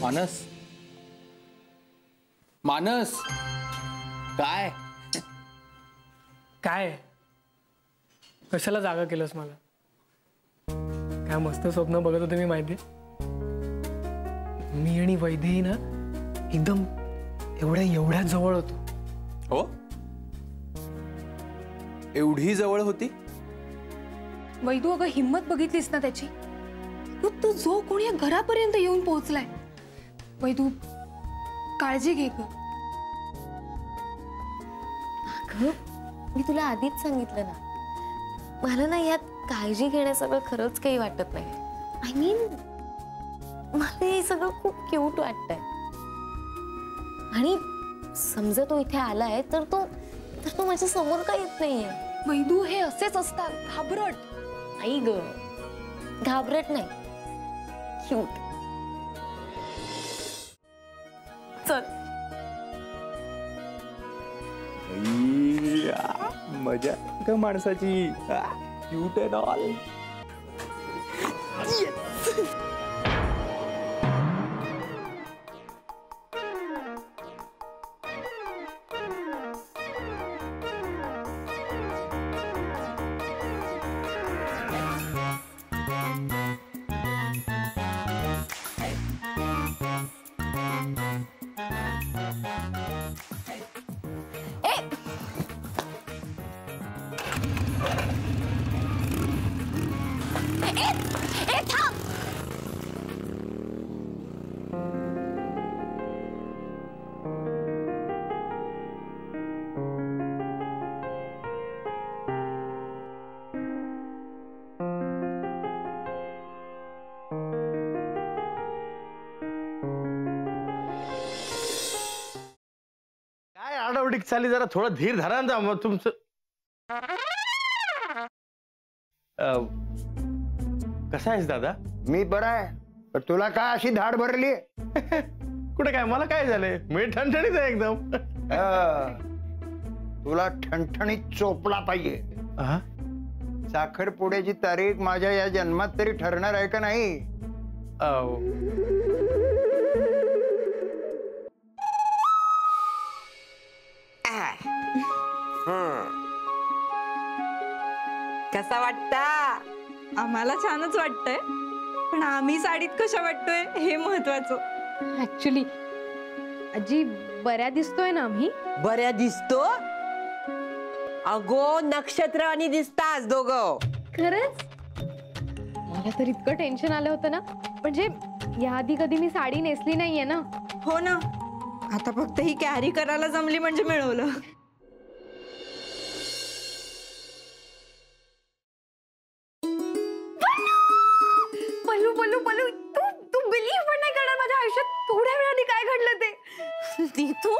मानस, मानस, काय काय कशाला जागा केलंस मला? काय मस्त स्वप्न बघत होते मी, माहिती? मी आणि वैदेही ना एकदम एवढ्या जवळ होतो. हो, एवढी जवळ होती? वैदू, अगं हिम्मत बघितलीस ना त्याची? तू जो कोणी या घरापर्यंत येऊन पोहोचलाय. वैदू, काळजी घे ग. मी तुला आधीच सांगितलं ना, मला ना यात काळजी घेण्यासारखं खरंच काही वाटत नाही. आय मीन, मला हे सगळं खूप क्यूट वाटतंय. आणि समजा तो इथे आलाय तर तो माझ्या समोर का येत नाहीये? वैदू, हे असेच असतात, घाबरट. आई ग, घाबरट नाही, क्यूट. चल. मजा का माणसाची, क्यूट अँड ऑल. आडावडीक चाली, जरा थोडा धीर धरा ना. मग तुमचं कसा आहेस दादा? मी बरा आहे, पण तुला काय अशी धाड भरली? कुठे काय, मला काय झालंय? मी ठणठणीत आहे एकदम. तुला ठणठणीत चोपला पाहिजे. साखरपुड्याची तारीख माझ्या या जन्मात तरी ठरणार आहे का नाही? कसा वाटता? आम्हाला छानच वाटतंय, पण आम्ही साडीत कशा वाटतोय हे महत्वाचं. ऍक्च्युली आजी, बऱ्या दिसतोय ना आम्ही? बऱ्या दिसतो? अगो, नक्षत्र आणि दिसतास दोघं. खरंच? मला तर इतकं टेन्शन आलं होतं ना, म्हणजे याआधी कधी मी साडी नेसली नाहीये ना. हो ना, आता फक्त ही कॅरी करायला जमली म्हणजे मिळवलं. पल्लू पल्लू पल्लू, तू बिलीव्ह पण नाही करणार, माझ्या आयुष्यात थोड्या वेळाने काय घडलं ते. तू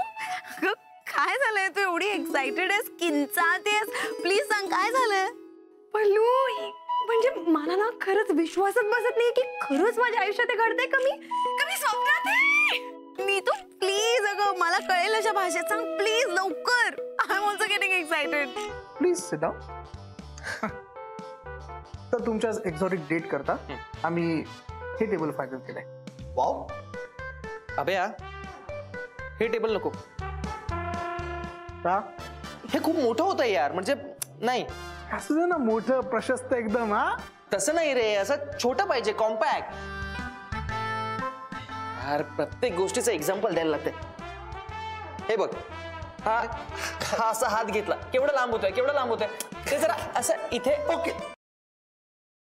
काय झालंय? तू एवढी एक्साइटेड आहेस, किंचाळतेस, प्लीज सांग काय झालंय? पल्लू, म्हणजे मला ना खरंच विश्वासच बसत नाही की खरंच माझ्या आयुष्यात घडतंय. कमी स्वप्नात आहे. नीतू प्लीज, अगं मला कळेल अशा भाषेत सांग प्लीज, लवकर. I am also getting excited. Please sit down. तर तुमच्या एक्झॉटिक डेट करता आम्ही हे टेबल फायनल केलंय. वाव, अभया, हे टेबल नको. का? हे खूप मोठं होतं यार, म्हणजे नाही. असं ना मोठं प्रशस्त एकदम. तसं नाही रे, असं छोटं पाहिजे, कॉम्पॅक्ट. यार, प्रत्येक गोष्टीचं एक्झाम्पल द्यायला लागते. हे बघ, हा असा हात घेतला, केवढा लांब होतोय, ते जरा असं इथे. ओके,